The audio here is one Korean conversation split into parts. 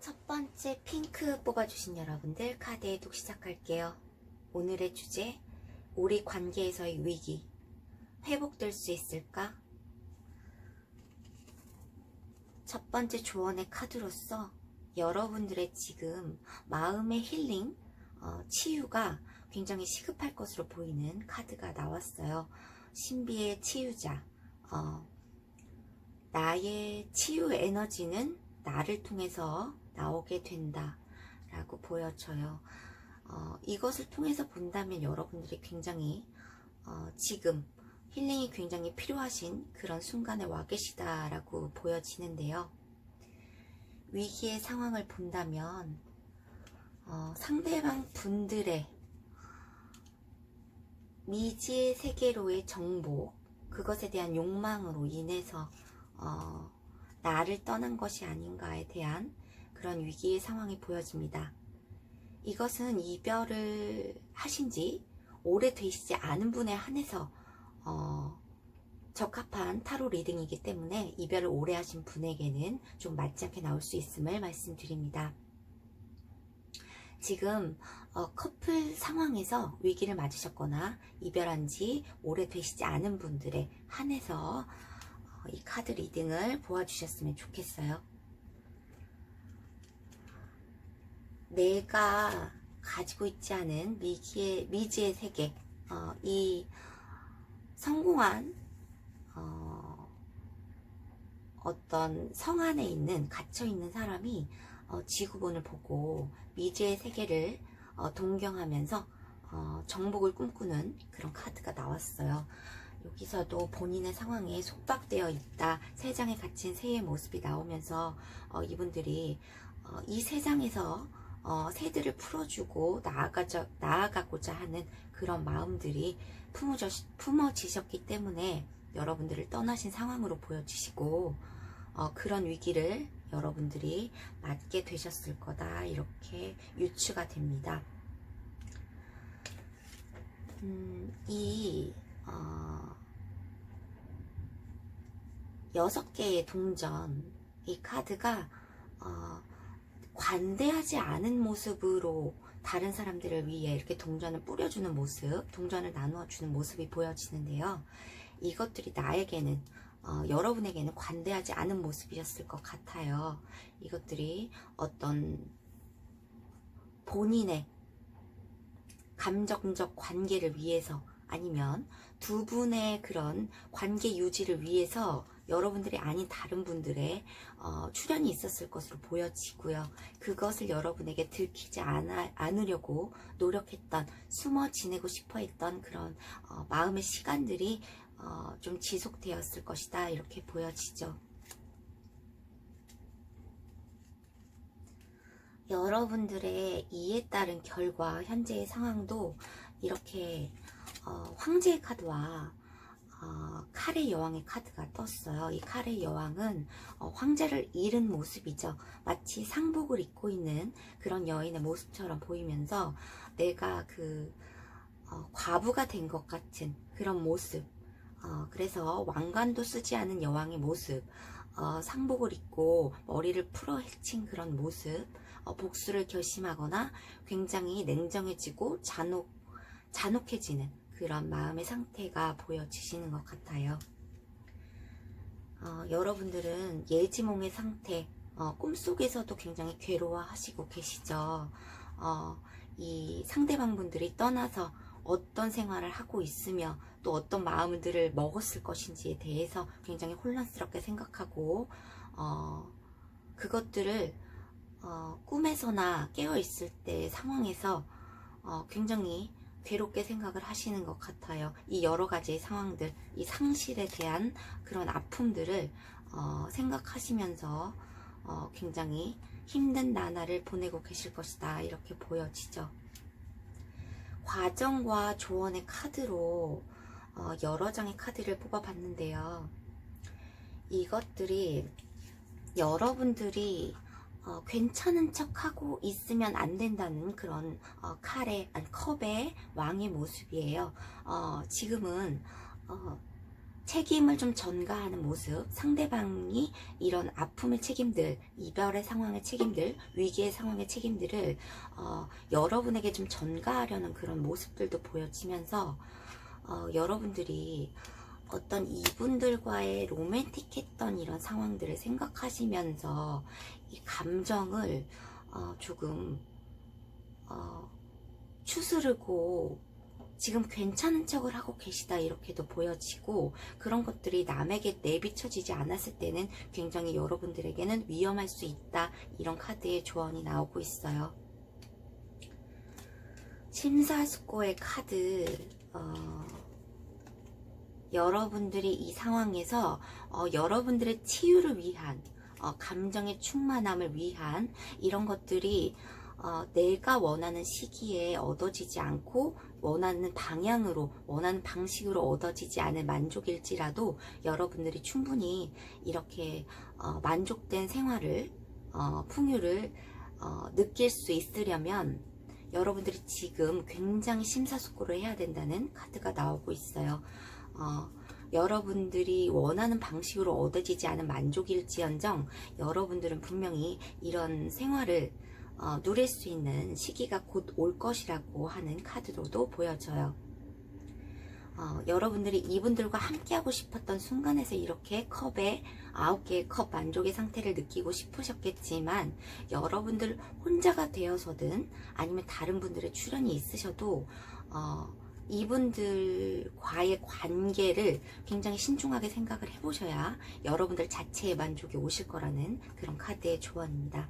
첫 번째 핑크 뽑아주신 여러분들 카드 해독 시작할게요. 오늘의 주제, 우리 관계에서의 위기, 회복될 수 있을까? 첫 번째 조언의 카드로서 여러분들의 지금 마음의 힐링, 치유가 굉장히 시급할 것으로 보이는 카드가 나왔어요. 신비의 치유자, 나의 치유 에너지는 나를 통해서 나오게 된다 라고 보여져요. 이것을 통해서 본다면 여러분들이 굉장히 지금 힐링이 굉장히 필요하신 그런 순간에 와 계시다 라고 보여지는데요. 위기의 상황을 본다면 상대방 분들의 미지의 세계로의 정복, 그것에 대한 욕망으로 인해서 나를 떠난 것이 아닌가에 대한 그런 위기의 상황이 보여집니다. 이것은 이별을 하신 지 오래되시지 않은 분에 한해서 적합한 타로 리딩이기 때문에 이별을 오래 하신 분에게는 좀 맞지 않게 나올 수 있음을 말씀드립니다. 지금 커플 상황에서 위기를 맞으셨거나 이별한 지 오래되시지 않은 분들에 한해서 이 카드 리딩을 보아주셨으면 좋겠어요. 내가 가지고 있지 않은 미지의 세계, 이 성공한 어떤 성 안에 갇혀있는 사람이 지구본을 보고 미지의 세계를 동경하면서 정복을 꿈꾸는 그런 카드가 나왔어요. 여기서도 본인의 상황에 속박되어 있다, 세상에 갇힌 새의 모습이 나오면서 이분들이 이 세상에서 새들을 풀어주고 나아가고자 하는 그런 마음들이 품어지셨기 때문에 여러분들을 떠나신 상황으로 보여지시고 그런 위기를 여러분들이 맞게 되셨을 거다, 이렇게 유추가 됩니다. 이 6개의 동전, 이 카드가 관대하지 않은 모습으로 다른 사람들을 위해 이렇게 동전을 뿌려주는 모습, 동전을 나누어 주는 모습이 보여지는데요. 이것들이 나에게는 여러분에게는 관대하지 않은 모습이었을 것 같아요. 이것들이 어떤 본인의 감정적 관계를 위해서, 아니면 두 분의 그런 관계 유지를 위해서 여러분들이 아닌 다른 분들의 출연이 있었을 것으로 보여지고요. 그것을 여러분에게 들키지 않으려고 노력했던, 숨어 지내고 싶어 했던 그런 마음의 시간들이 좀 지속되었을 것이다, 이렇게 보여지죠. 여러분들의 이에 따른 결과, 현재의 상황도 이렇게 황제의 카드와 칼의 여왕의 카드가 떴어요. 이 칼의 여왕은 황제를 잃은 모습이죠. 마치 상복을 입고 있는 그런 여인의 모습처럼 보이면서 내가 과부가 된 것 같은 그런 모습, 그래서 왕관도 쓰지 않은 여왕의 모습, 상복을 입고 머리를 풀어 헤친 그런 모습, 복수를 결심하거나 굉장히 냉정해지고 잔혹해지는 그런 마음의 상태가 보여지시는 것 같아요. 여러분들은 예지몽의 상태, 꿈속에서도 굉장히 괴로워하시고 계시죠. 이 상대방 분들이 떠나서 어떤 생활을 하고 있으며 또 어떤 마음들을 먹었을 것인지에 대해서 굉장히 혼란스럽게 생각하고 그것들을 꿈에서나 깨어있을 때 상황에서 굉장히 괴롭게 생각을 하시는 것 같아요. 이 여러 가지의 상황들, 이 상실에 대한 그런 아픔들을 생각하시면서 굉장히 힘든 나날을 보내고 계실 것이다, 이렇게 보여지죠. 과정과 조언의 카드로 여러 장의 카드를 뽑아봤는데요. 이것들이 여러분들이 괜찮은 척하고 있으면 안 된다는 그런 컵의 왕의 모습이에요. 지금은 책임을 좀 전가하는 모습, 상대방이 이런 아픔의 책임들, 이별의 상황의 책임들, 위기의 상황의 책임들을 여러분에게 좀 전가하려는 그런 모습들도 보여지면서 여러분들이 어떤 이분들과의 로맨틱했던 이런 상황들을 생각하시면서 이 감정을 조금 추스르고 지금 괜찮은 척을 하고 계시다, 이렇게도 보여지고, 그런 것들이 남에게 내비쳐지지 않았을 때는 굉장히 여러분들에게는 위험할 수 있다, 이런 카드의 조언이 나오고 있어요. 심사숙고의 카드, 여러분들이 이 상황에서 여러분들의 치유를 위한, 감정의 충만함을 위한 이런 것들이 내가 원하는 시기에 얻어지지 않고 원하는 방향으로, 원하는 방식으로 얻어지지 않을 만족일지라도 여러분들이 충분히 이렇게 만족된 생활을, 풍요를 느낄 수 있으려면 여러분들이 지금 굉장히 심사숙고를 해야 된다는 카드가 나오고 있어요. 여러분들이 원하는 방식으로 얻어지지 않은 만족일지언정 여러분들은 분명히 이런 생활을 누릴 수 있는 시기가 곧 올 것이라고 하는 카드로도 보여져요. 여러분들이 이분들과 함께하고 싶었던 순간에서 이렇게 컵에 9개의 컵 만족의 상태를 느끼고 싶으셨겠지만, 여러분들 혼자가 되어서든 아니면 다른 분들의 출연이 있으셔도 이분들과의 관계를 굉장히 신중하게 생각을 해보셔야 여러분들 자체의 만족이 오실 거라는 그런 카드의 조언입니다.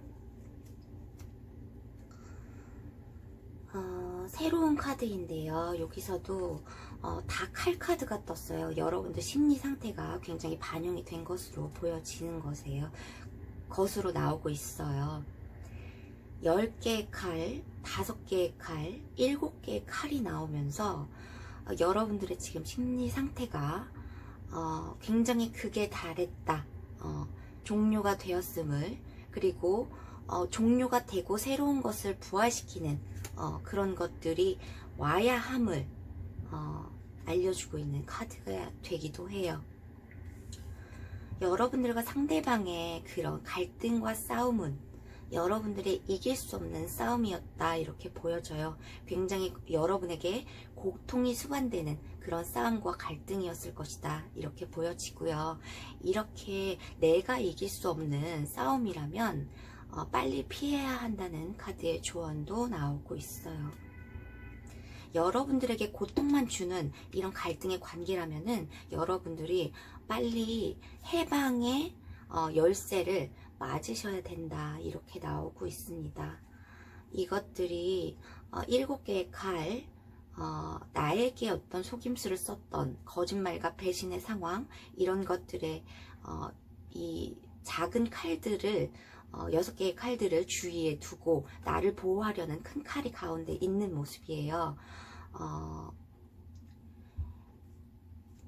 새로운 카드인데요. 여기서도 다 칼 카드가 떴어요. 여러분들 심리 상태가 굉장히 반영이 된 것으로 보여지는 것으로 나오고 있어요. 10개의 칼, 5개의 칼, 7개의 칼이 나오면서 여러분들의 지금 심리 상태가 굉장히 극에 달했다, 종료가 되었음을, 그리고 종료가 되고 새로운 것을 부활시키는 그런 것들이 와야 함을 알려주고 있는 카드가 되기도 해요. 여러분들과 상대방의 그런 갈등과 싸움은 여러분들의 이길 수 없는 싸움이었다 이렇게 보여져요. 굉장히 여러분에게 고통이 수반되는 그런 싸움과 갈등이었을 것이다 이렇게 보여지고요. 이렇게 내가 이길 수 없는 싸움이라면 빨리 피해야 한다는 카드의 조언도 나오고 있어요. 여러분들에게 고통만 주는 이런 갈등의 관계라면은 여러분들이 빨리 해방의 열쇠를 맞으셔야 된다 이렇게 나오고 있습니다. 이것들이 7개의 칼, 나에게 어떤 속임수를 썼던 거짓말과 배신의 상황, 이런 것들의 이 작은 칼들을 6개의 칼들을 주위에 두고 나를 보호하려는 큰 칼이 가운데 있는 모습이에요.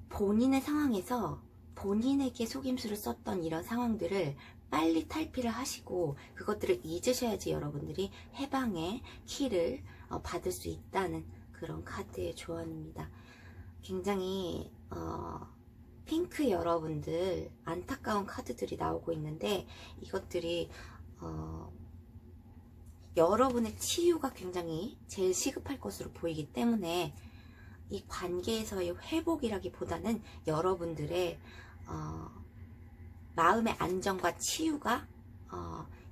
본인의 상황에서 본인에게 속임수를 썼던 이런 상황들을 빨리 탈피를 하시고 그것들을 잊으셔야지 여러분들이 해방의 키를 받을 수 있다는 그런 카드의 조언입니다. 굉장히 핑크 여러분들 안타까운 카드들이 나오고 있는데 이것들이 여러분의 치유가 굉장히 제일 시급할 것으로 보이기 때문에 이 관계에서의 회복이라기보다는 여러분들의 마음의 안정과 치유가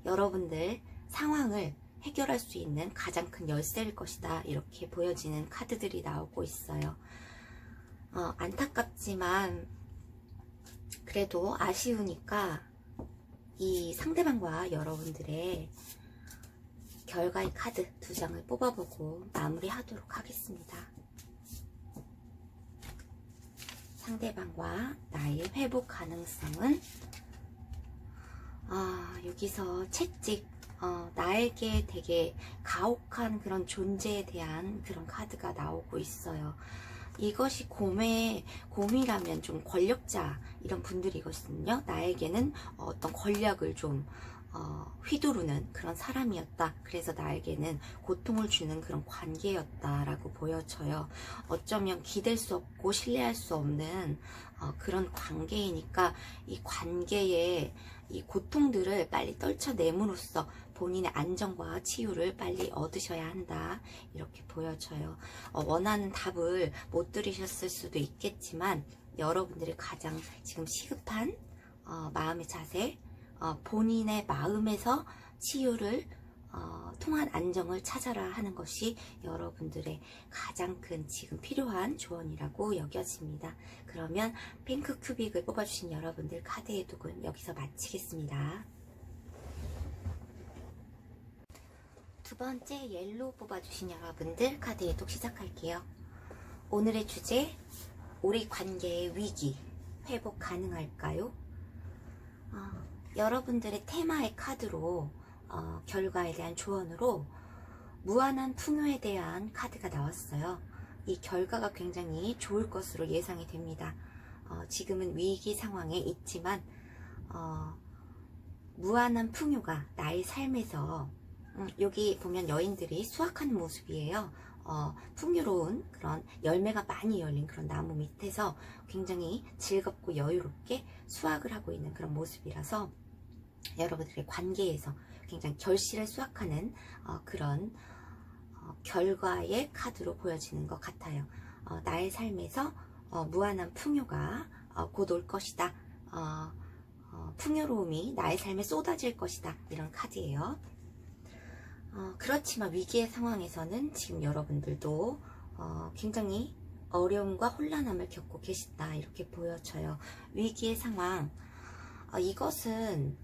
여러분들 상황을 해결할 수 있는 가장 큰 열쇠일 것이다 이렇게 보여지는 카드들이 나오고 있어요. 안타깝지만 그래도 아쉬우니까 이 상대방과 여러분들의 결과의 카드 2장을 뽑아보고 마무리하도록 하겠습니다. 상대방과 나의 회복 가능성은 여기서 채찍, 나에게 되게 가혹한 그런 존재에 대한 그런 카드가 나오고 있어요. 이것이 곰이라면 좀 권력자 이런 분들이거든요. 나에게는 어떤 권력을 좀 휘두르는 그런 사람이었다. 그래서 나에게는 고통을 주는 그런 관계였다라고 보여져요. 어쩌면 기댈 수 없고 신뢰할 수 없는 그런 관계이니까 이 관계의 이 고통들을 빨리 떨쳐내므로써 본인의 안정과 치유를 빨리 얻으셔야 한다 이렇게 보여져요. 원하는 답을 못 들으셨을 수도 있겠지만 여러분들이 가장 지금 시급한 마음의 자세, 본인의 마음에서 치유를 통한 안정을 찾아라 하는 것이 여러분들의 가장 큰 지금 필요한 조언이라고 여겨집니다. 그러면 핑크 큐빅을 뽑아주신 여러분들 카드의 독은 여기서 마치겠습니다. 두 번째 옐로우 뽑아주신 여러분들 카드의 독 시작할게요. 오늘의 주제, 우리 관계의 위기, 회복 가능할까요? 여러분들의 테마의 카드로 결과에 대한 조언으로 무한한 풍요에 대한 카드가 나왔어요. 이 결과가 굉장히 좋을 것으로 예상이 됩니다. 지금은 위기 상황에 있지만 무한한 풍요가 나의 삶에서 여기 보면 여인들이 수확하는 모습이에요. 풍요로운 그런 열매가 많이 열린 그런 나무 밑에서 굉장히 즐겁고 여유롭게 수확을 하고 있는 그런 모습이라서 여러분들의 관계에서 굉장히 결실을 수확하는 그런 결과의 카드로 보여지는 것 같아요. 나의 삶에서 무한한 풍요가 곧 올 것이다. 풍요로움이 나의 삶에 쏟아질 것이다. 이런 카드예요. 그렇지만 위기의 상황에서는 지금 여러분들도 굉장히 어려움과 혼란함을 겪고 계시다 이렇게 보여져요. 위기의 상황, 이것은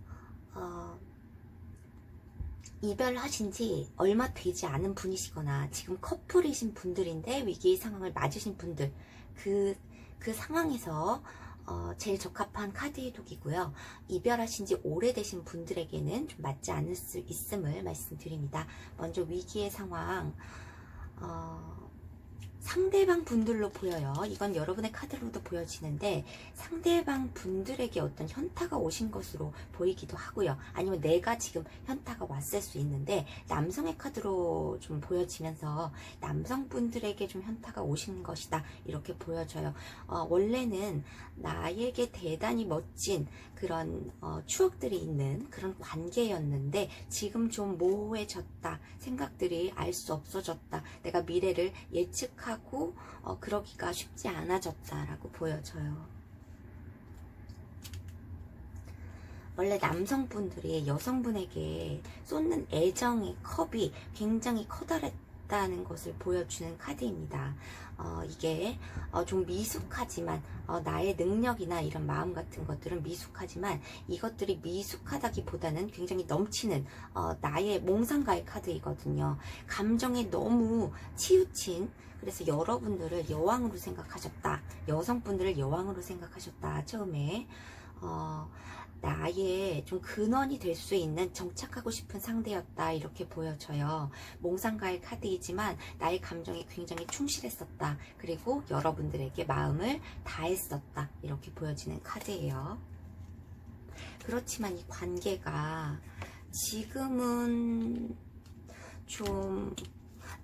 이별하신 지 얼마 되지 않은 분이시거나 지금 커플이신 분들인데 위기의 상황을 맞으신 분들, 그 상황에서 제일 적합한 카드의 독이고요. 이별하신 지 오래되신 분들에게는 좀 맞지 않을 수 있음을 말씀드립니다. 먼저 위기의 상황, 상대방 분들로 보여요. 이건 여러분의 카드로도 보여지는데 상대방 분들에게 어떤 현타가 오신 것으로 보이기도 하고요. 아니면 내가 지금 현타가 왔을 수 있는데 남성의 카드로 좀 보여지면서 남성분들에게 좀 현타가 오신 것이다 이렇게 보여져요. 원래는 나에게 대단히 멋진 그런 추억들이 있는 그런 관계였는데 지금 좀 모호해졌다. 생각들이 알 수 없어졌다. 내가 미래를 예측하고 그러기가 쉽지 않아졌다라고 보여져요. 원래 남성분들이 여성분에게 쏟는 애정의 컵이 굉장히 커다랬다는 것을 보여주는 카드입니다. 이게 좀 미숙하지만 나의 능력이나 이런 마음 같은 것들은 미숙하지만 이것들이 미숙하다기보다는 굉장히 넘치는 나의 몽상가의 카드이거든요. 감정에 너무 치우친, 그래서 여러분들을 여왕으로 생각하셨다. 여성분들을 여왕으로 생각하셨다. 처음에 나의 좀 근원이 될 수 있는 정착하고 싶은 상대였다 이렇게 보여져요. 몽상가의 카드이지만 나의 감정에 굉장히 충실했었다. 그리고 여러분들에게 마음을 다했었다 이렇게 보여지는 카드예요. 그렇지만 이 관계가 지금은 좀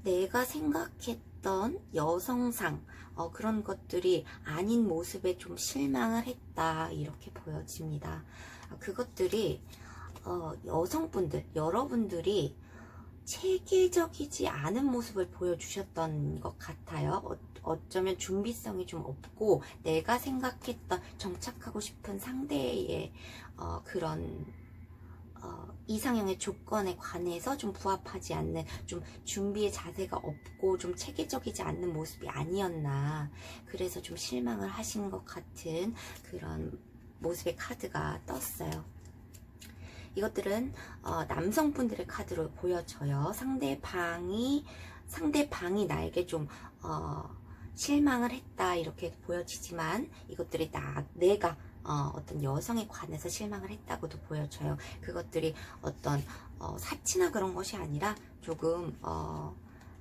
내가 생각했던 여성상 그런 것들이 아닌 모습에 좀 실망을 했다 이렇게 보여집니다. 그것들이 여성분들, 여러분들이 체계적이지 않은 모습을 보여주셨던 것 같아요. 어쩌면 준비성이 좀 없고 내가 생각했던 정착하고 싶은 상대의 그런 이상형의 조건에 관해서 좀 부합하지 않는, 좀 준비의 자세가 없고 좀 체계적이지 않는 모습이 아니었나, 그래서 좀 실망을 하신 것 같은 그런 모습의 카드가 떴어요. 이것들은 남성분들의 카드로 보여져요. 상대방이 나에게 좀 실망을 했다 이렇게 보여지지만 이것들이 내가 어떤 여성에 관해서 실망을 했다고도 보여져요. 그것들이 어떤 사치나 그런 것이 아니라 조금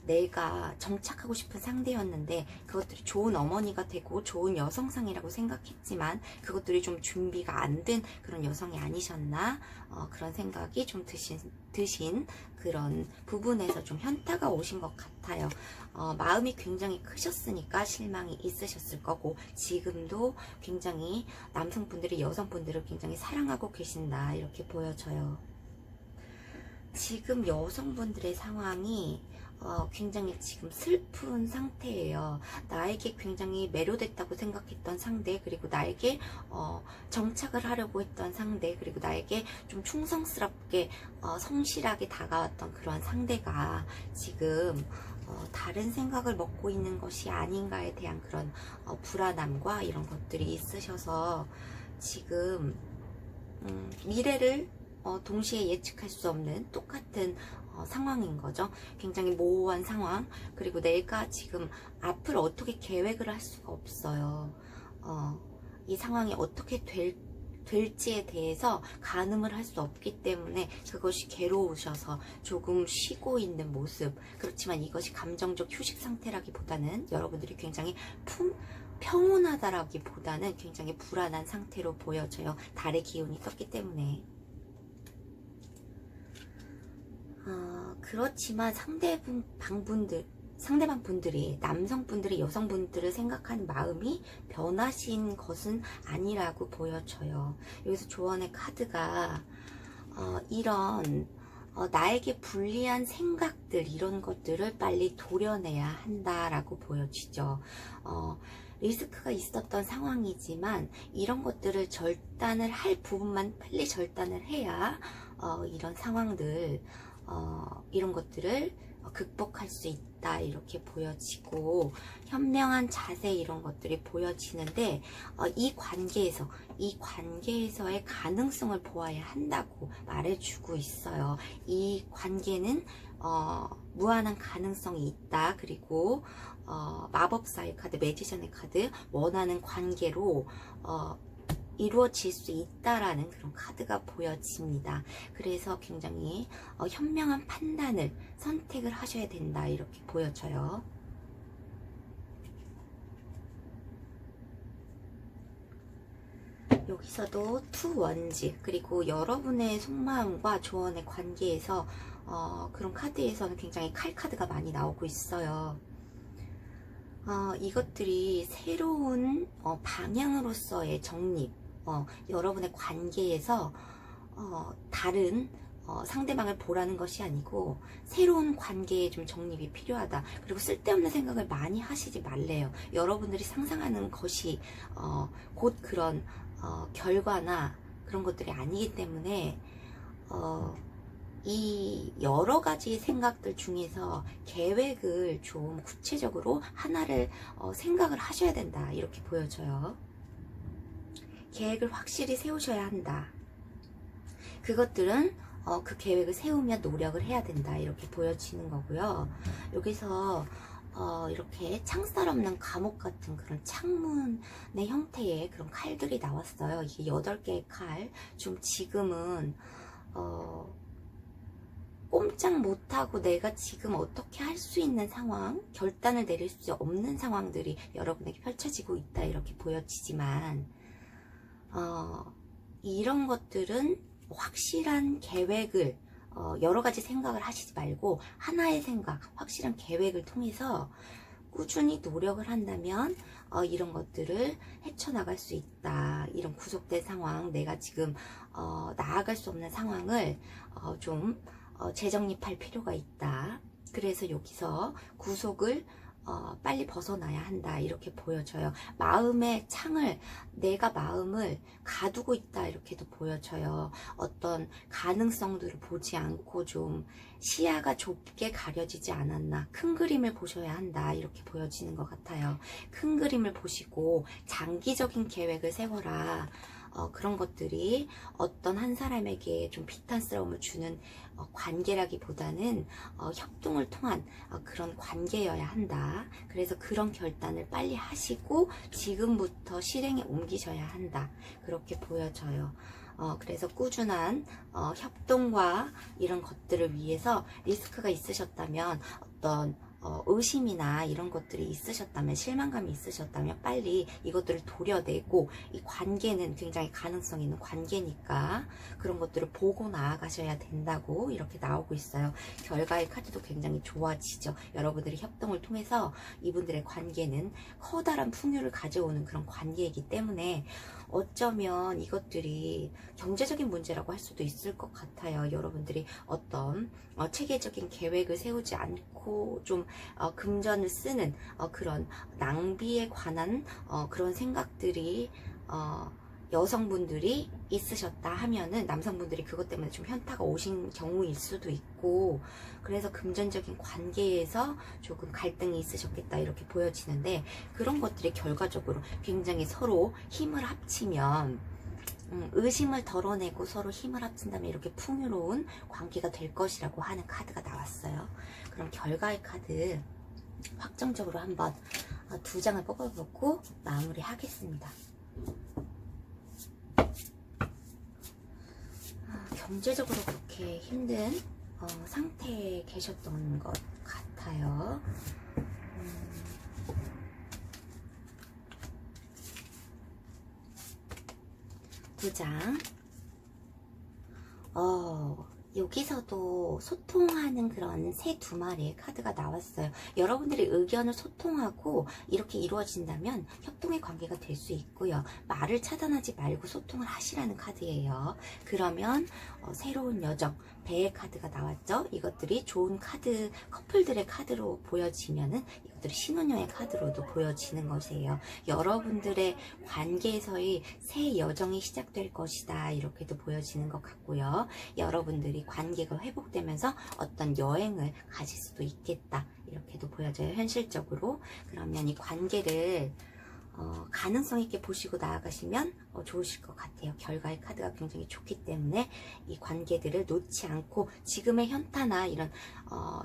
내가 정착하고 싶은 상대였는데 그것들이 좋은 어머니가 되고 좋은 여성상이라고 생각했지만 그것들이 좀 준비가 안 된 그런 여성이 아니셨나, 그런 생각이 좀 드신 그런 부분에서 좀 현타가 오신 것 같아요. 마음이 굉장히 크셨으니까 실망이 있으셨을 거고, 지금도 굉장히 남성분들이 여성분들을 굉장히 사랑하고 계신다 이렇게 보여져요. 지금 여성분들의 상황이 굉장히 지금 슬픈 상태예요. 나에게 굉장히 매료됐다고 생각했던 상대, 그리고 나에게 정착을 하려고 했던 상대, 그리고 나에게 좀 충성스럽게 성실하게 다가왔던 그런 상대가 지금 다른 생각을 먹고 있는 것이 아닌가에 대한 그런 불안함과 이런 것들이 있으셔서 지금 미래를 동시에 예측할 수 없는 똑같은 상황인 거죠. 굉장히 모호한 상황, 그리고 내가 지금 앞을 어떻게 계획을 할 수가 없어요. 이 상황이 어떻게 될지에 대해서 가늠을 할 수 없기 때문에 그것이 괴로우셔서 조금 쉬고 있는 모습. 그렇지만 이것이 감정적 휴식 상태라기보다는 여러분들이 굉장히 평온하다라기보다는 굉장히 불안한 상태로 보여져요. 달의 기운이 떴기 때문에. 그렇지만 상대방 분들이, 남성분들이 여성분들을 생각하는 마음이 변하신 것은 아니라고 보여져요. 여기서 조언의 카드가 이런 나에게 불리한 생각들, 이런 것들을 빨리 도려내야 한다라고 보여지죠. 리스크가 있었던 상황이지만 이런 것들을 절단을 할 부분만 빨리 절단을 해야 이런 상황들, 이런 것들을 극복할 수 있다 이렇게 보여지고, 현명한 자세 이런 것들이 보여지는데 이 관계에서의 가능성을 보아야 한다고 말해주고 있어요. 이 관계는 무한한 가능성이 있다. 그리고 마법사의 카드, 매지션의 카드, 원하는 관계로 이루어질 수 있다라는 그런 카드가 보여집니다. 그래서 굉장히 현명한 판단을, 선택을 하셔야 된다 이렇게 보여져요. 여기서도 투 원지, 그리고 여러분의 속마음과 조언의 관계에서 그런 카드에서는 굉장히 칼 카드가 많이 나오고 있어요. 이것들이 새로운 방향으로서의 정립, 여러분의 관계에서 다른 상대방을 보라는 것이 아니고 새로운 관계에 좀 정립이 필요하다. 그리고 쓸데없는 생각을 많이 하시지 말래요. 여러분들이 상상하는 것이 곧 그런 결과나 그런 것들이 아니기 때문에 이 여러 가지 생각들 중에서 계획을 좀 구체적으로 하나를 생각을 하셔야 된다, 이렇게 보여져요. 계획을 확실히 세우셔야 한다. 그것들은 그 계획을 세우며 노력을 해야 된다, 이렇게 보여지는 거고요. 여기서 이렇게 창살 없는 감옥 같은 그런 창문의 형태의 그런 칼들이 나왔어요. 이게 8개의 칼. 좀 지금은 꼼짝 못하고 내가 지금 어떻게 할 수 있는 상황, 결단을 내릴 수 없는 상황들이 여러분에게 펼쳐지고 있다, 이렇게 보여지지만 이런 것들은 확실한 계획을 여러 가지 생각을 하시지 말고 하나의 생각, 확실한 계획을 통해서 꾸준히 노력을 한다면 이런 것들을 헤쳐나갈 수 있다. 이런 구속된 상황, 내가 지금 나아갈 수 없는 상황을 좀 재정립할 필요가 있다. 그래서 여기서 구속을 빨리 벗어나야 한다, 이렇게 보여져요. 마음의 창을, 내가 마음을 가두고 있다, 이렇게도 보여져요. 어떤 가능성들을 보지 않고 좀 시야가 좁게 가려지지 않았나, 큰 그림을 보셔야 한다, 이렇게 보여지는 것 같아요. 큰 그림을 보시고 장기적인 계획을 세워라. 그런 것들이 어떤 한 사람에게 좀 비탄스러움을 주는 관계라기보다는 협동을 통한 그런 관계여야 한다. 그래서 그런 결단을 빨리 하시고 지금부터 실행에 옮기셔야 한다, 그렇게 보여져요. 그래서 꾸준한 협동과 이런 것들을 위해서 리스크가 있으셨다면, 어떤 의심이나 이런 것들이 있으셨다면, 실망감이 있으셨다면 빨리 이것들을 도려내고, 이 관계는 굉장히 가능성 있는 관계니까 그런 것들을 보고 나아가셔야 된다고 이렇게 나오고 있어요. 결과의 카드도 굉장히 좋아지죠. 여러분들이 협동을 통해서 이분들의 관계는 커다란 풍요를 가져오는 그런 관계이기 때문에 어쩌면 이것들이 경제적인 문제라고 할 수도 있을 것 같아요. 여러분들이 어떤 체계적인 계획을 세우지 않고 좀 금전을 쓰는 그런 낭비에 관한 그런 생각들이 여성분들이 있으셨다 하면은 남성분들이 그것 때문에 좀 현타가 오신 경우일 수도 있고, 그래서 금전적인 관계에서 조금 갈등이 있으셨겠다, 이렇게 보여지는데, 그런 것들이 결과적으로 굉장히 서로 힘을 합치면 의심을 덜어내고 서로 힘을 합친다면 이렇게 풍요로운 관계가 될 것이라고 하는 카드가 나왔어요. 그럼 결과의 카드 확정적으로 한번 2장을 뽑아보고 마무리 하겠습니다. 경제적으로 그렇게 힘든 상태에 계셨던 것 같아요. 2장. 여기서도 소통하는 그런 새 2마리의 카드가 나왔어요. 여러분들이 의견을 소통하고 이렇게 이루어진다면 협동의 관계가 될 수 있고요. 말을 차단하지 말고 소통을 하시라는 카드예요. 그러면 새로운 여정, 배의 카드가 나왔죠. 이것들이 좋은 카드, 커플들의 카드로 보여지면은 이것들이 신혼여행 카드로도 보여지는 것이에요. 여러분들의 관계에서의 새 여정이 시작될 것이다, 이렇게도 보여지는 것 같고요. 여러분들이 관계가 회복되면서 어떤 여행을 가실 수도 있겠다, 이렇게도 보여져요. 현실적으로. 그러면 이 관계를 가능성 있게 보시고 나아가시면 좋으실 것 같아요. 결과의 카드가 굉장히 좋기 때문에 이 관계들을 놓지 않고 지금의 현타나 이런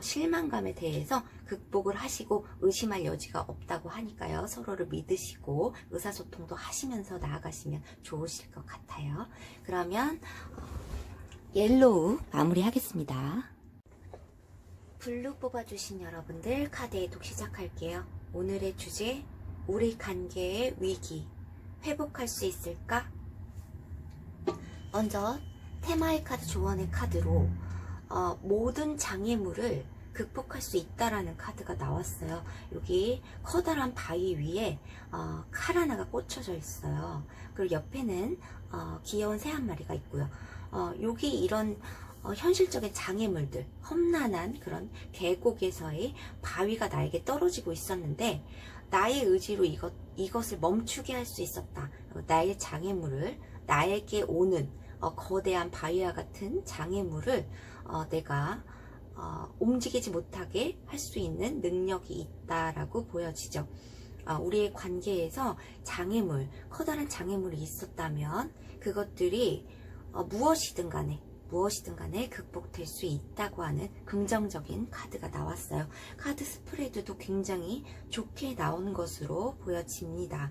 실망감에 대해서 극복을 하시고 의심할 여지가 없다고 하니까요. 서로를 믿으시고 의사소통도 하시면서 나아가시면 좋으실 것 같아요. 그러면 옐로우 마무리 하겠습니다. 블루 뽑아주신 여러분들 카드 해독 시작할게요. 오늘의 주제, 우리 관계의 위기, 회복할 수 있을까? 먼저 테마의 카드, 조언의 카드로 모든 장애물을 극복할 수 있다라는 카드가 나왔어요. 여기 커다란 바위 위에 칼 하나가 꽂혀져 있어요. 그리고 옆에는 귀여운 새 한 마리가 있고요. 여기 이런 현실적인 장애물들, 험난한 그런 계곡에서의 바위가 나에게 떨어지고 있었는데 나의 의지로 이것을 멈추게 할 수 있었다. 나의 장애물을, 나에게 오는 거대한 바위와 같은 장애물을 내가 움직이지 못하게 할 수 있는 능력이 있다라고 보여지죠. 우리의 관계에서 장애물, 커다란 장애물이 있었다면 그것들이 무엇이든 간에 극복될 수 있다고 하는 긍정적인 카드가 나왔어요. 카드 스프레드도 굉장히 좋게 나온 것으로 보여집니다.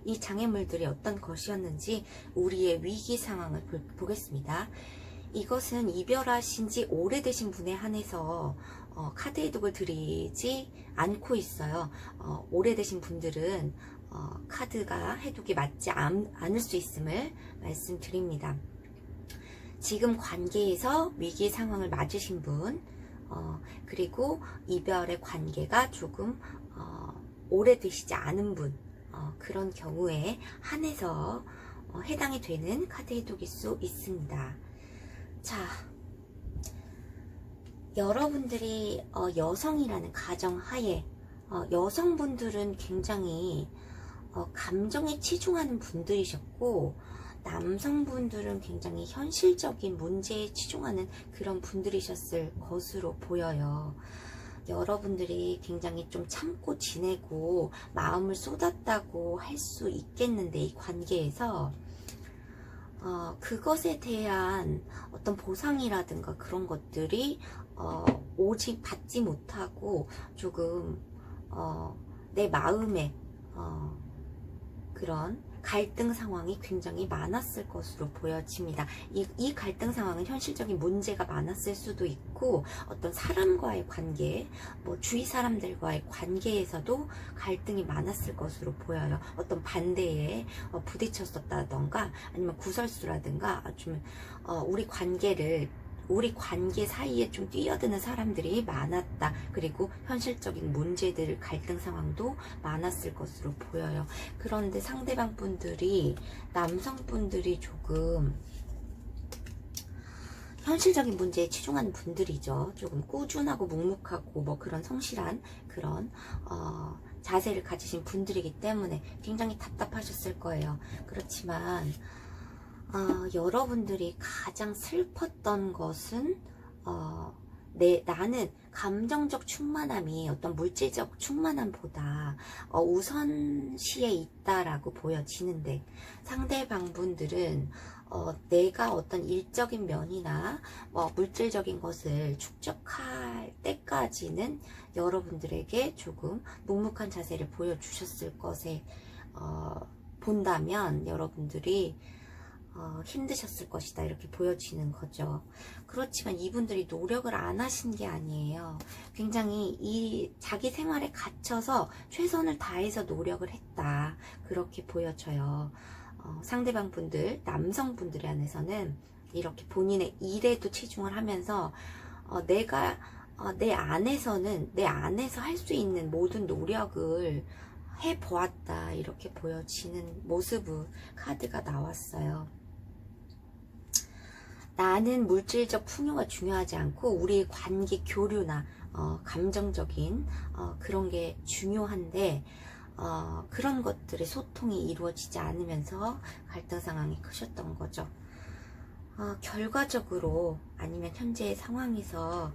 이 장애물들이 어떤 것이었는지 우리의 위기 상황을 보겠습니다. 이것은 이별하신 지 오래되신 분에 한해서 카드 해독을 드리지 않고 있어요. 오래되신 분들은 카드가 해독이 맞지 않을 수 있음을 말씀드립니다. 지금 관계에서 위기 상황을 맞으신 분, 그리고 이별의 관계가 조금 오래되시지 않은 분, 그런 경우에 한해서 해당이 되는 카드 해독일 수 있습니다. 자, 여러분들이 여성이라는 가정하에 여성분들은 굉장히 감정에 치중하는 분들이셨고, 남성분들은 굉장히 현실적인 문제에 치중하는 그런 분들이셨을 것으로 보여요. 여러분들이 굉장히 좀 참고 지내고 마음을 쏟았다고 할 수 있겠는데, 이 관계에서 그것에 대한 어떤 보상이라든가 그런 것들이 오직 받지 못하고 조금 내 마음에 그런 갈등 상황이 굉장히 많았을 것으로 보여집니다. 이 갈등 상황은 현실적인 문제가 많았을 수도 있고, 어떤 사람과의 관계, 주위 사람들과의 관계에서도 갈등이 많았을 것으로 보여요. 어떤 반대에 부딪혔었다던가, 아니면 구설수라든가, 좀 우리 관계 사이에 좀 뛰어드는 사람들이 많았다. 그리고 현실적인 문제들, 갈등 상황도 많았을 것으로 보여요. 그런데 상대방 분들이, 남성분들이 조금 현실적인 문제에 치중하는 분들이죠. 조금 꾸준하고 묵묵하고 그런 성실한 그런 자세를 가지신 분들이기 때문에 굉장히 답답하셨을 거예요. 그렇지만 여러분들이 가장 슬펐던 것은 나는 감정적 충만함이 어떤 물질적 충만함보다 우선시에 있다라고 보여지는데, 상대방 분들은 내가 어떤 일적인 면이나 물질적인 것을 축적할 때까지는 여러분들에게 조금 묵묵한 자세를 보여주셨을 것에 본다면 여러분들이 힘드셨을 것이다, 이렇게 보여지는 거죠. 그렇지만 이분들이 노력을 안 하신 게 아니에요. 굉장히 이 자기 생활에 갇혀서 최선을 다해서 노력을 했다, 그렇게 보여져요. 상대방 분들, 남성분들에 한해서는 이렇게 본인의 일에도 치중을 하면서 내가 내 안에서 할 수 있는 모든 노력을 해보았다, 이렇게 보여지는 모습의 카드가 나왔어요. 나는 물질적 풍요가 중요하지 않고 우리의 관계 교류나 감정적인 그런 게 중요한데, 그런 것들의 소통이 이루어지지 않으면서 갈등 상황이 크셨던 거죠. 결과적으로, 아니면 현재의 상황에서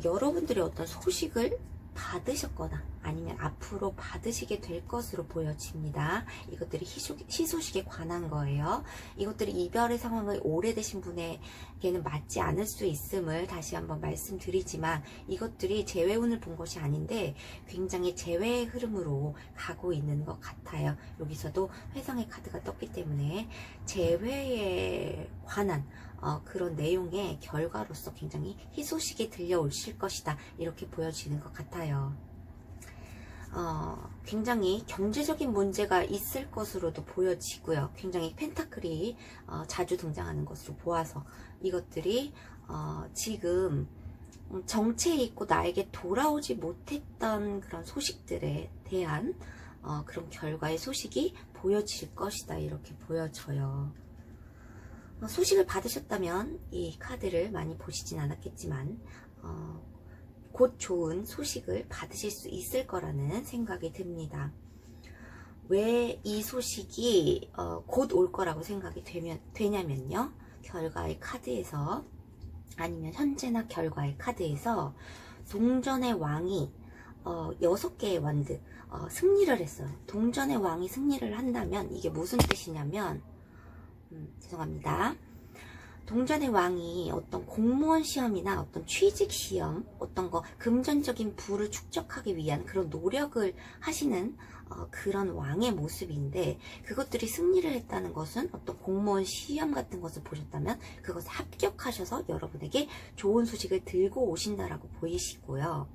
여러분들이 어떤 소식을 받으셨거나 아니면 앞으로 받으시게 될 것으로 보여집니다. 이것들이 희소식에 관한 거예요. 이것들이 이별의 상황을 오래되신 분에게는 맞지 않을 수 있음을 다시 한번 말씀드리지만, 이것들이 재회운을 본 것이 아닌데 굉장히 재회의 흐름으로 가고 있는 것 같아요. 여기서도 회상의 카드가 떴기 때문에 재회에 관한 그런 내용의 결과로서 굉장히 희소식이 들려오실 것이다, 이렇게 보여지는 것 같아요. 굉장히 경제적인 문제가 있을 것으로도 보여지고요. 굉장히 펜타클이 자주 등장하는 것으로 보아서 이것들이 지금 정체에 있고 나에게 돌아오지 못했던 그런 소식들에 대한 그런 결과의 소식이 보여질 것이다, 이렇게 보여져요. 소식을 받으셨다면 이 카드를 많이 보시진 않았겠지만 곧 좋은 소식을 받으실 수 있을 거라는 생각이 듭니다. 왜 이 소식이 곧 올 거라고 생각이 되냐면요, 결과의 카드에서, 아니면 현재나 결과의 카드에서 동전의 왕이 6개의 완드 승리를 했어요. 동전의 왕이 승리를 한다면 이게 무슨 뜻이냐면, 죄송합니다. 동전의 왕이 어떤 공무원 시험이나 어떤 취직 시험, 어떤 거 금전적인 부를 축적하기 위한 그런 노력을 하시는 그런 왕의 모습인데, 그것들이 승리를 했다는 것은 어떤 공무원 시험 같은 것을 보셨다면 그것에 합격하셔서 여러분에게 좋은 소식을 들고 오신다라고 보이시고요.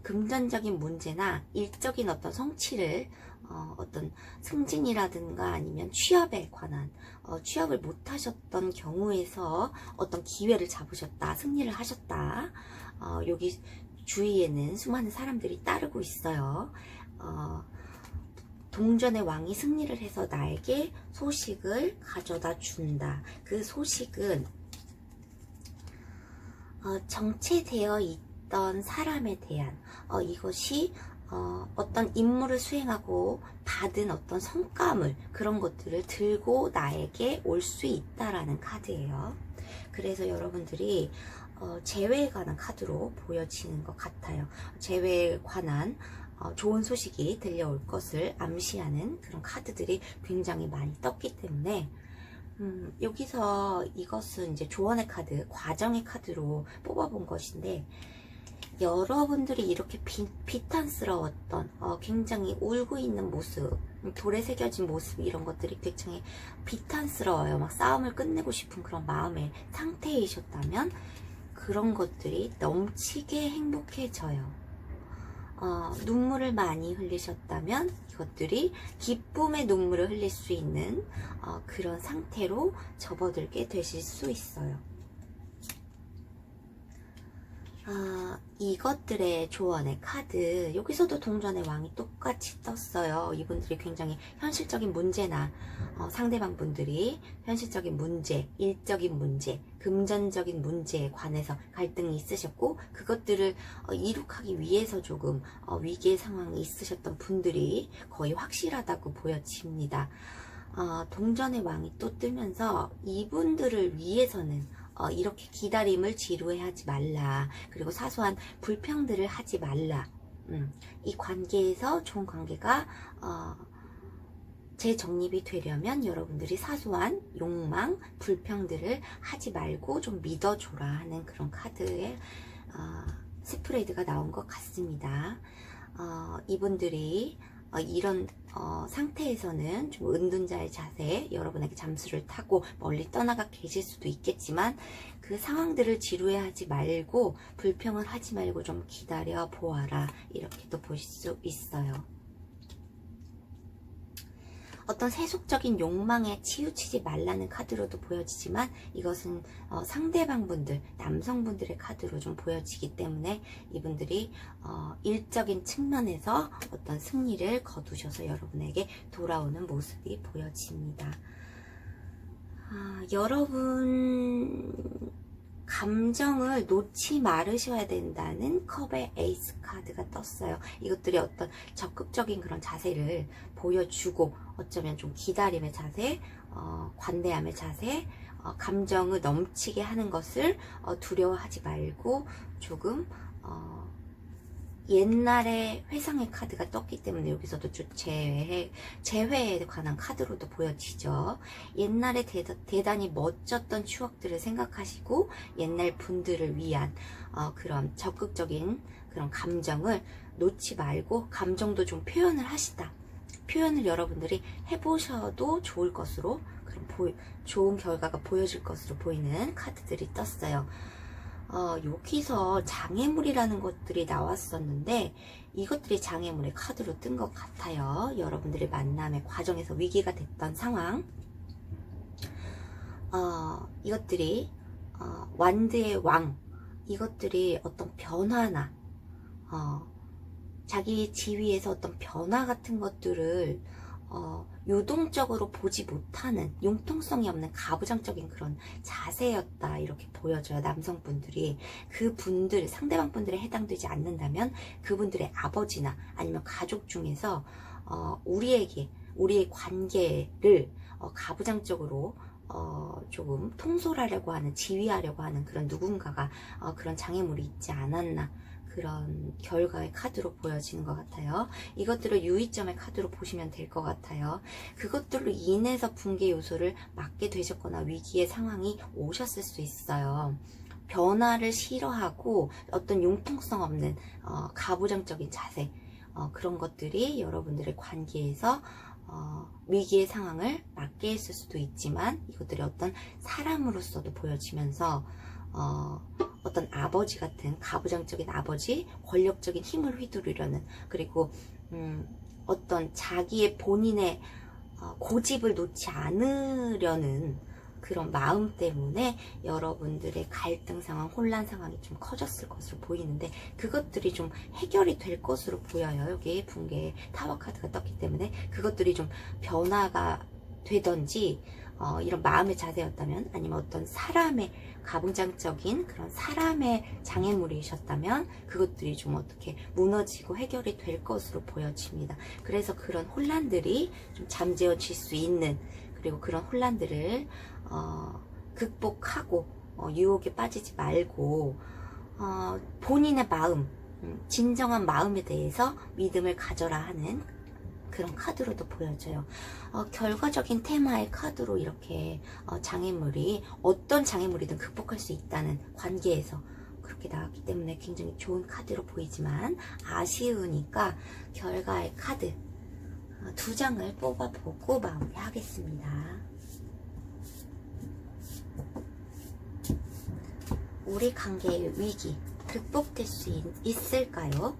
금전적인 문제나 일적인 어떤 성취를, 어떤 승진이라든가 아니면 취업에 관한, 취업을 못하셨던 경우에서 어떤 기회를 잡으셨다, 승리를 하셨다, 여기 주위에는 수많은 사람들이 따르고 있어요. 동전의 왕이 승리를 해서 나에게 소식을 가져다 준다. 그 소식은 정체되어 있던 사람에 대한, 이것이 어떤 임무를 수행하고 받은 어떤 성과물, 그런 것들을 들고 나에게 올 수 있다라는 카드예요. 그래서 여러분들이 재회에 관한 카드로 보여지는 것 같아요. 재회에 관한 좋은 소식이 들려올 것을 암시하는 그런 카드들이 굉장히 많이 떴기 때문에, 여기서 이것은 이제 조언의 카드, 과정의 카드로 뽑아본 것인데, 여러분들이 이렇게 비탄스러웠던, 굉장히 울고 있는 모습, 돌에 새겨진 모습, 이런 것들이 굉장히 비탄스러워요. 막 싸움을 끝내고 싶은 그런 마음의 상태이셨다면 그런 것들이 넘치게 행복해져요. 눈물을 많이 흘리셨다면 이것들이 기쁨의 눈물을 흘릴 수 있는 그런 상태로 접어들게 되실 수 있어요. 이것들의 조언의 카드, 여기서도 동전의 왕이 똑같이 떴어요. 이분들이 굉장히 현실적인 문제나 상대방 분들이 현실적인 문제, 일적인 문제, 금전적인 문제에 관해서 갈등이 있으셨고, 그것들을 이룩하기 위해서 조금 위기의 상황이 있으셨던 분들이 거의 확실하다고 보여집니다. 동전의 왕이 또 뜨면서 이분들을 위해서는 이렇게 기다림을 지루해하지 말라. 그리고 사소한 불평들을 하지 말라. 이 관계에서 좋은 관계가 재정립이 되려면 여러분들이 사소한 욕망, 불평들을 하지 말고 좀 믿어줘라 하는 그런 카드의 스프레드가 나온 것 같습니다. 이분들이 이런 상태에서는 좀 은둔자의 자세, 여러분에게 잠수를 타고 멀리 떠나가 계실 수도 있겠지만, 그 상황들을 지루해하지 말고 불평을 하지 말고 좀 기다려 보아라, 이렇게도 보실 수 있어요. 어떤 세속적인 욕망에 치우치지 말라는 카드로도 보여지지만, 이것은 상대방분들, 남성분들의 카드로 좀 보여지기 때문에 이분들이 일적인 측면에서 어떤 승리를 거두셔서 여러분에게 돌아오는 모습이 보여집니다. 여러분 감정을 놓지 말으셔야 된다는 컵의 에이스 카드가 떴어요. 이것들이 어떤 적극적인 그런 자세를 보여주고, 어쩌면 좀 기다림의 자세, 관대함의 자세, 감정을 넘치게 하는 것을 두려워하지 말고 조금 옛날에 회상의 카드가 떴기 때문에 여기서도 좀 재회에 관한 카드로도 보여지죠. 옛날에 대단히 멋졌던 추억들을 생각하시고 옛날 분들을 위한 그런 적극적인 그런 감정을 놓지 말고, 감정도 좀 표현을 하시다. 표현을 여러분들이 해보셔도 좋을 것으로, 그런 좋은 결과가 보여질 것으로 보이는 카드들이 떴어요. 여기서 장애물이라는 것들이 나왔었는데 이것들이 장애물의 카드로 뜬 것 같아요. 여러분들의 만남의 과정에서 위기가 됐던 상황, 이것들이 완드의 왕, 이것들이 어떤 변화나 자기 지위에서 어떤 변화 같은 것들을 유동적으로 보지 못하는, 융통성이 없는 가부장적인 그런 자세였다, 이렇게 보여져요. 남성분들이 그분들, 상대방 분들에 해당되지 않는다면 그분들의 아버지나 아니면 가족 중에서 우리의 관계를 가부장적으로 조금 통솔하려고 하는, 지휘하려고 하는 그런 누군가가 그런 장애물이 있지 않았나, 그런 결과의 카드로 보여지는 것 같아요. 이것들을 유의점의 카드로 보시면 될 것 같아요. 그것들로 인해서 붕괴 요소를 맞게 되셨거나 위기의 상황이 오셨을 수 있어요. 변화를 싫어하고 어떤 융통성 없는 가부장적인 자세, 그런 것들이 여러분들의 관계에서 위기의 상황을 맞게 했을 수도 있지만, 이것들이 어떤 사람으로서도 보여지면서 어떤 아버지 같은, 가부장적인 아버지, 권력적인 힘을 휘두르려는, 그리고 어떤 자기의 본인의 고집을 놓지 않으려는 그런 마음 때문에 여러분들의 갈등 상황, 혼란 상황이 좀 커졌을 것으로 보이는데, 그것들이 좀 해결이 될 것으로 보여요. 여기 붕괴 타워 카드가 떴기 때문에 그것들이 좀 변화가 되던지, 이런 마음의 자세였다면, 아니면 어떤 사람의 가부장적인 그런 사람의 장애물이셨다면 그것들이 좀 어떻게 무너지고 해결이 될 것으로 보여집니다. 그래서 그런 혼란들이 좀 잠재워질 수 있는, 그리고 그런 혼란들을 극복하고 유혹에 빠지지 말고 본인의 마음, 진정한 마음에 대해서 믿음을 가져라 하는 그런 카드로도 보여져요. 결과적인 테마의 카드로 이렇게 장애물이, 어떤 장애물이든 극복할 수 있다는 관계에서 그렇게 나왔기 때문에 굉장히 좋은 카드로 보이지만, 아쉬우니까 결과의 카드 2장을 뽑아보고 마무리하겠습니다. 우리 관계의 위기 극복될 수 있을까요?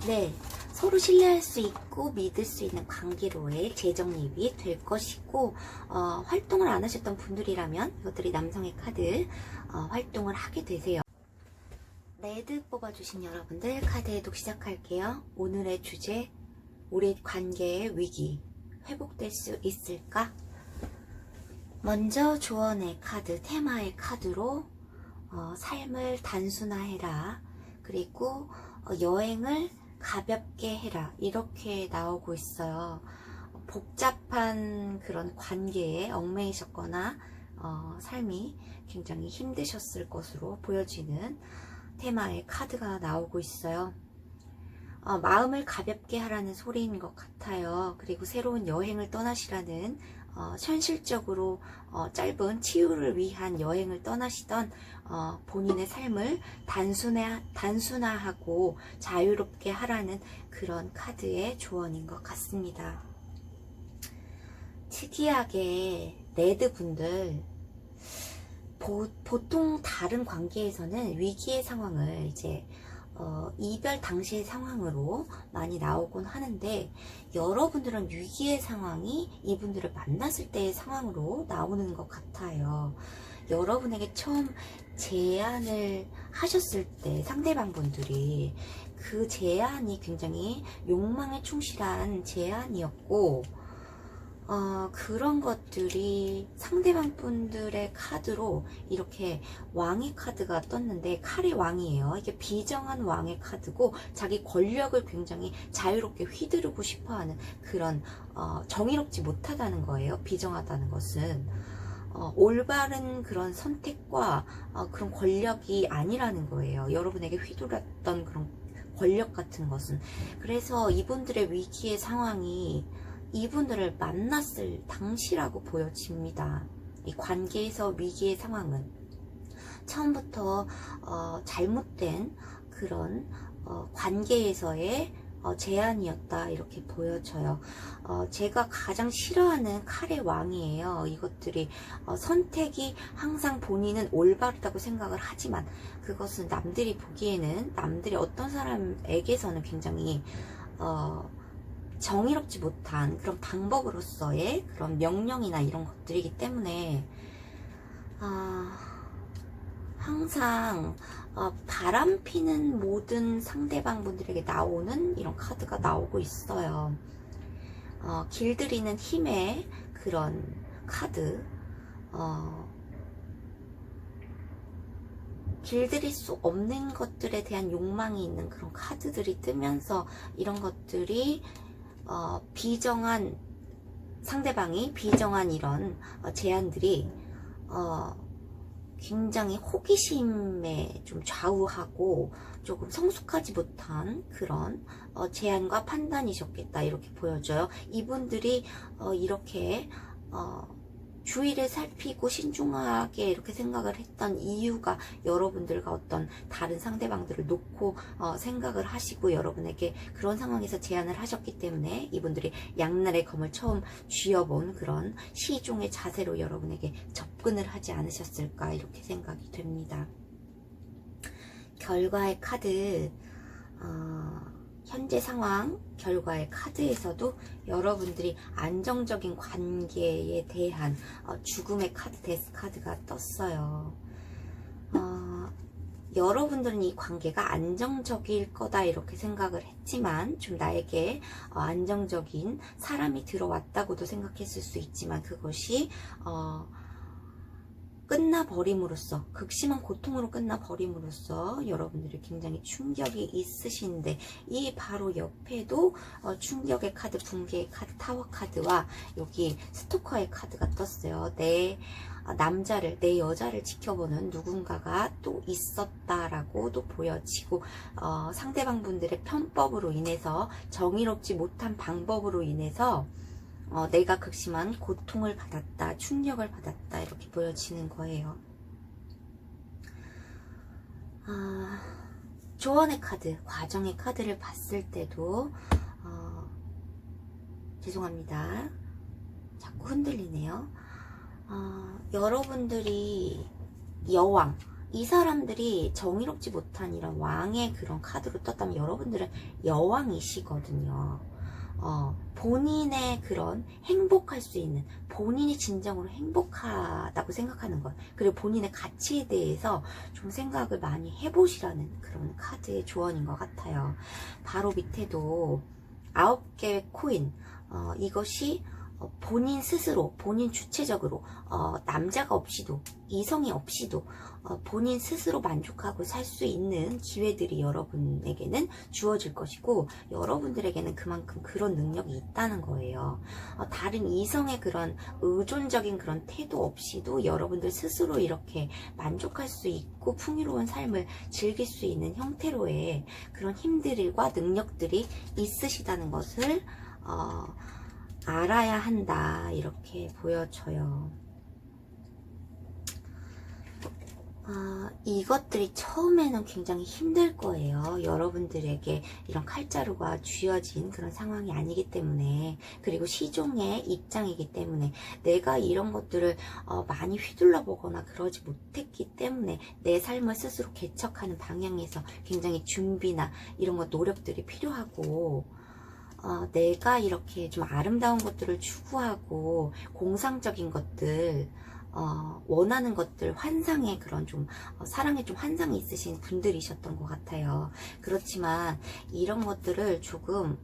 네, 서로 신뢰할 수 있고 믿을 수 있는 관계로의 재정립이 될 것이고, 활동을 안 하셨던 분들이라면 이것들이 남성의 카드 활동을 하게 되세요. 레드 뽑아주신 여러분들 카드 해독 시작할게요. 오늘의 주제, 우리 관계의 위기 회복될 수 있을까? 먼저 조언의 카드, 테마의 카드로 삶을 단순화해라, 그리고 여행을 가볍게 해라, 이렇게 나오고 있어요. 복잡한 그런 관계에 얽매이셨거나 삶이 굉장히 힘드셨을 것으로 보여지는 테마의 카드가 나오고 있어요. 마음을 가볍게 하라는 소리인 것 같아요. 그리고 새로운 여행을 떠나시라는, 현실적으로 짧은 치유를 위한 여행을 떠나시던 본인의 삶을 단순화하고 자유롭게 하라는 그런 카드의 조언인 것 같습니다. 특이하게 레드 분들, 보통 다른 관계에서는 위기의 상황을 이제 이별 당시의 상황으로 많이 나오곤 하는데, 여러분들은 위기의 상황이 이분들을 만났을 때의 상황으로 나오는 것 같아요. 여러분에게 처음 제안을 하셨을 때 상대방 분들이 그 제안이 굉장히 욕망에 충실한 제안이었고, 그런 것들이 상대방 분들의 카드로 이렇게 왕의 카드가 떴는데, 칼의 왕이에요. 이게 비정한 왕의 카드고, 자기 권력을 굉장히 자유롭게 휘두르고 싶어하는 그런, 정의롭지 못하다는 거예요. 비정하다는 것은 올바른 그런 선택과 그런 권력이 아니라는 거예요. 여러분에게 휘둘렀던 그런 권력 같은 것은. 그래서 이분들의 위기의 상황이 이분들을 만났을 당시라고 보여집니다. 이 관계에서 위기의 상황은 처음부터 잘못된 그런 관계에서의 제안이었다 이렇게 보여져요. 제가 가장 싫어하는 칼의 왕이에요. 이것들이 선택이 항상 본인은 올바르다고 생각을 하지만 그것은 남들이 보기에는 남들이 어떤 사람에게서는 굉장히 정의롭지 못한 그런 방법으로서의 그런 명령이나 이런 것들이기 때문에 항상 바람피는 모든 상대방 분들에게 나오는 이런 카드가 나오고 있어요. 길들이는 힘의 그런 카드, 길들일 수 없는 것들에 대한 욕망이 있는 그런 카드들이 뜨면서 이런 것들이 비정한 상대방이 비정한 이런 제안들이 굉장히 호기심에 좀 좌우하고 조금 성숙하지 못한 그런 제안과 판단이셨겠다 이렇게 보여져요. 이분들이 이렇게 주의를 살피고 신중하게 이렇게 생각을 했던 이유가 여러분들과 어떤 다른 상대방들을 놓고 생각을 하시고 여러분에게 그런 상황에서 제안을 하셨기 때문에 이분들이 양날의 검을 처음 쥐어본 그런 시종의 자세로 여러분에게 접근을 하지 않으셨을까 이렇게 생각이 됩니다. 결과의 카드, 현재 상황 결과의 카드에서도 여러분들이 안정적인 관계에 대한 죽음의 카드, 데스 카드가 떴어요. 여러분들은 이 관계가 안정적일 거다 이렇게 생각을 했지만 좀 나에게 안정적인 사람이 들어왔다고도 생각했을 수 있지만 그것이 끝나버림으로써 극심한 고통으로 끝나버림으로써 여러분들이 굉장히 충격이 있으신데 이 바로 옆에도 충격의 카드, 붕괴의 카드, 타워 카드와 여기 스토커의 카드가 떴어요. 내 남자를, 내 여자를 지켜보는 누군가가 또 있었다라고도 보여지고 상대방 분들의 편법으로 인해서 정의롭지 못한 방법으로 인해서 내가 극심한 고통을 받았다, 충격을 받았다 이렇게 보여지는 거예요. 조언의 카드, 과정의 카드를 봤을 때도 죄송합니다. 자꾸 흔들리네요. 여러분들이 여왕, 이 사람들이 정의롭지 못한 이런 왕의 그런 카드로 떴다면 여러분들은 여왕이시거든요. 본인의 그런 행복할 수 있는, 본인이 진정으로 행복하다고 생각하는 것, 그리고 본인의 가치에 대해서 좀 생각을 많이 해보시라는 그런 카드의 조언인 것 같아요. 바로 밑에도 9개의 코인, 이것이 본인 스스로, 본인 주체적으로 남자가 없이도, 이성이 없이도 본인 스스로 만족하고 살 수 있는 기회들이 여러분에게는 주어질 것이고 여러분들에게는 그만큼 그런 능력이 있다는 거예요. 다른 이성의 그런 의존적인 그런 태도 없이도 여러분들 스스로 이렇게 만족할 수 있고 풍요로운 삶을 즐길 수 있는 형태로의 그런 힘들과 능력들이 있으시다는 것을 알아야 한다 이렇게 보여져요. 이것들이 처음에는 굉장히 힘들 거예요. 여러분들에게 이런 칼자루가 쥐어진 그런 상황이 아니기 때문에, 그리고 시종의 입장이기 때문에, 내가 이런 것들을 많이 휘둘러 보거나 그러지 못했기 때문에 내 삶을 스스로 개척하는 방향에서 굉장히 준비나 이런 것 노력들이 필요하고, 내가 이렇게 좀 아름다운 것들을 추구하고 공상적인 것들, 원하는 것들, 환상의 그런 좀 사랑에 좀 환상이 있으신 분들이셨던 것 같아요. 그렇지만 이런 것들을 조금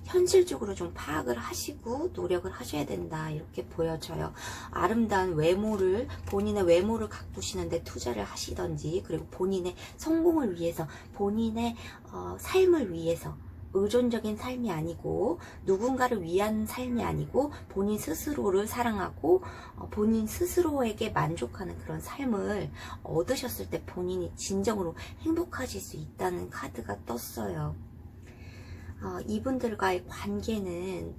현실적으로 좀 파악을 하시고 노력을 하셔야 된다 이렇게 보여져요. 아름다운 외모를, 본인의 외모를 가꾸시는데 투자를 하시던지, 그리고 본인의 성공을 위해서, 본인의 삶을 위해서, 의존적인 삶이 아니고 누군가를 위한 삶이 아니고 본인 스스로를 사랑하고 본인 스스로에게 만족하는 그런 삶을 얻으셨을 때 본인이 진정으로 행복하실 수 있다는 카드가 떴어요. 이분들과의 관계는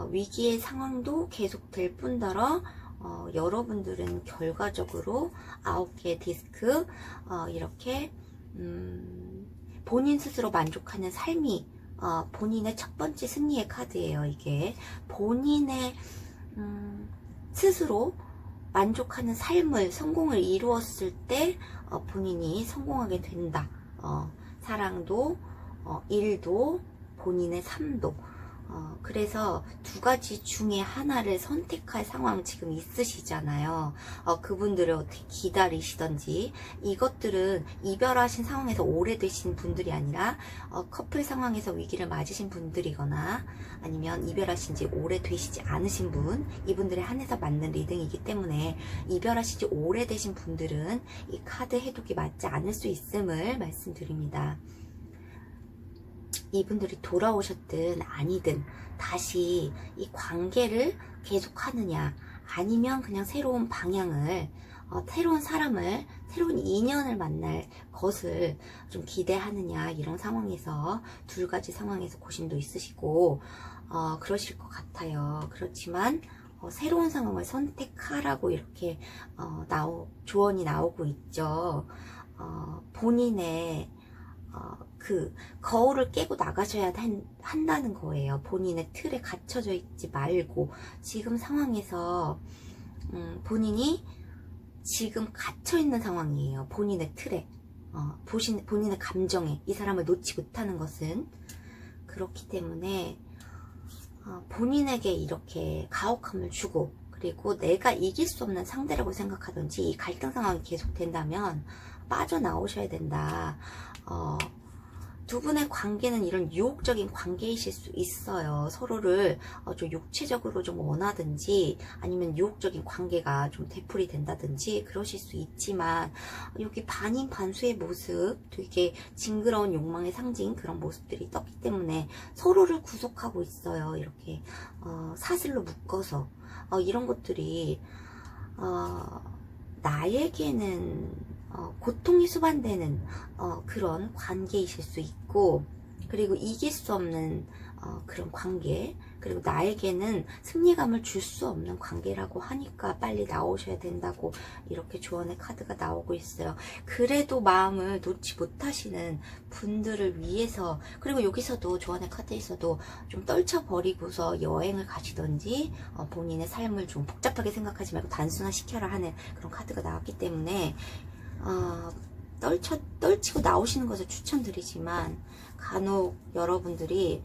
위기의 상황도 계속될 뿐더러 여러분들은 결과적으로 9개의 디스크 이렇게 본인 스스로 만족하는 삶이 본인의 첫 번째 승리의 카드예요. 이게 본인의 스스로 만족하는 삶을 성공을 이루었을 때 본인이 성공하게 된다. 사랑도 일도 본인의 삶도. 그래서 두 가지 중에 하나를 선택할 상황 지금 있으시잖아요. 그분들을 어떻게 기다리시던지. 이것들은 이별하신 상황에서 오래되신 분들이 아니라 커플 상황에서 위기를 맞으신 분들이거나 아니면 이별하신 지 오래되시지 않으신 분, 이분들에 한해서 맞는 리딩이기 때문에 이별하신 지 오래되신 분들은 이 카드 해독이 맞지 않을 수 있음을 말씀드립니다. 이분들이 돌아오셨든 아니든 다시 이 관계를 계속하느냐, 아니면 그냥 새로운 방향을, 새로운 사람을, 새로운 인연을 만날 것을 좀 기대하느냐, 이런 상황에서 두 가지 상황에서 고심도 있으시고 그러실 것 같아요. 그렇지만 새로운 상황을 선택하라고 이렇게 조언이 나오고 있죠. 본인의 그 거울을 깨고 나가셔야 한다는 거예요. 본인의 틀에 갇혀져 있지 말고 지금 상황에서 본인이 지금 갇혀있는 상황이에요. 본인의 틀에, 본인의 감정에 이 사람을 놓지 못하는 것은. 그렇기 때문에 본인에게 이렇게 가혹함을 주고, 그리고 내가 이길 수 없는 상대라고 생각하든지 이 갈등 상황이 계속된다면 빠져나오셔야 된다. 두 분의 관계는 이런 유혹적인 관계이실 수 있어요. 서로를 좀 육체적으로 좀 원하든지 아니면 유혹적인 관계가 좀 되풀이 된다든지 그러실 수 있지만, 여기 반인 반수의 모습, 되게 징그러운 욕망의 상징, 그런 모습들이 떴기 때문에 서로를 구속하고 있어요. 이렇게 사슬로 묶어서. 이런 것들이 나에게는 고통이 수반되는 그런 관계이실 수 있고, 그리고 이길 수 없는 그런 관계, 그리고 나에게는 승리감을 줄 수 없는 관계라고 하니까 빨리 나오셔야 된다고 이렇게 조언의 카드가 나오고 있어요. 그래도 마음을 놓지 못하시는 분들을 위해서, 그리고 여기서도 조언의 카드에서도 좀 떨쳐버리고서 여행을 가시던지 본인의 삶을 좀 복잡하게 생각하지 말고 단순화시켜라 하는 그런 카드가 나왔기 때문에 떨치고 나오시는 것을 추천드리지만, 간혹 여러분들이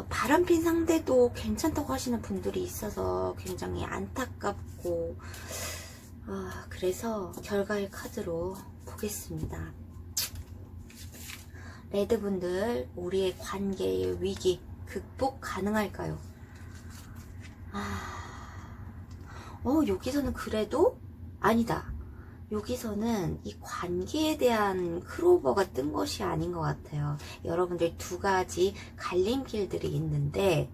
바람핀 상대도 괜찮다고 하시는 분들이 있어서 굉장히 안타깝고, 그래서 결과의 카드로 보겠습니다. 레드분들, 우리의 관계의 위기 극복 가능할까요? 여기서는 그래도 아니다. 여기서는 이 관계에 대한 크로버가 뜬 것이 아닌 것 같아요. 여러분들 두 가지 갈림길들이 있는데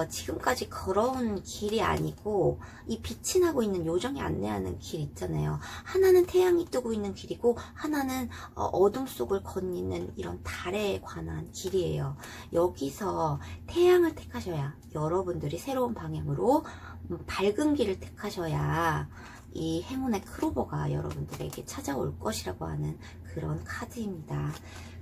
지금까지 걸어온 길이 아니고 이 빛이 나고 있는 요정이 안내하는 길 있잖아요. 하나는 태양이 뜨고 있는 길이고 하나는 어둠 속을 거니는 이런 달에 관한 길이에요. 여기서 태양을 택하셔야, 여러분들이 새로운 방향으로 밝은 길을 택하셔야 이 행운의 크로버가 여러분들에게 찾아올 것이라고 하는 그런 카드입니다.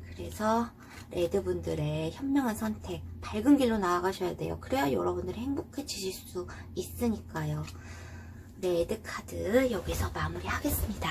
그래서 레드분들의 현명한 선택, 밝은 길로 나아가셔야 돼요. 그래야 여러분들이 행복해지실 수 있으니까요. 레드 카드 여기서 마무리하겠습니다.